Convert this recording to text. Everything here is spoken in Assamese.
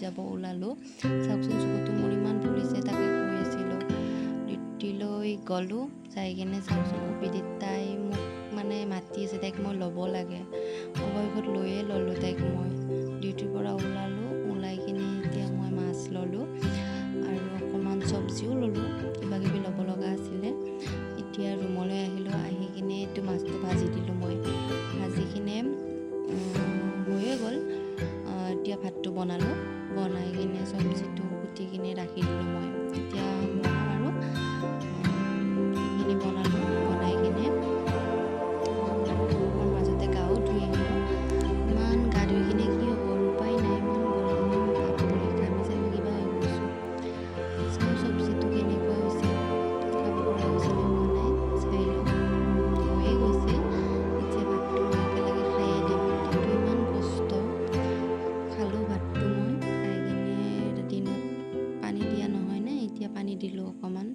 যাব ওলালোঁ। চাওকচোন চকুটো মোৰ ইমান ফুলিছে, তাকে কৈ আছিলোঁ। ডিউটিলৈ গ'লোঁ, যাই কিনে চাওকচোন অপিডিত তাই মোক মানে মাতি আছে, তাইক মই ল'ব লাগে। অৱশেষত লৈয়ে ল'লোঁ তাইক মই। ডিউটিৰ পৰা ওলালোঁ, ওলাই কিনে এতিয়া মই মাছ ল'লোঁ আৰু অকণমান চব্জিও ল'লোঁ, কিবাকিবি ল'ব লগা আছিলে। এতিয়া ৰুমলৈ আহিলোঁ, আহি কিনে এইটো মাছটো ভাজি দিলোঁ মই। ভাজি কিনে হৈয়ে গ'ল। এতিয়া ভাতটো বনালোঁ, বনাই কিনে চব্জিটো কুটি কিনে ৰাখি দিলোঁ মই। এতিয়া বনাম আৰু এইখিনি বনালোঁ, বনাই কিনে অকণমান মাজতে গাও ধুই আহিলোঁ। ইমান গা ধুই কিনে কি হ'ব, উপায় নাই, ইমান গৰম বাপৰে, ঘামি চামি কিবা হৈ গৈছোঁ। চাওঁ চব্জিটো কেনেকুৱা হৈছে, খাব পৰা হৈছেনে হোৱা নাই চাই লওঁ। হৈয়ে গৈছে। এতিয়া ভাতটো মই একেলগে খায়ে দিম, কিন্তু ইমান কষ্ট। খালোঁ ভাতটো মই, খাই কিনে দিনত পানী দিয়া নহয় নে, এতিয়া পানী দিলোঁ অকণমান।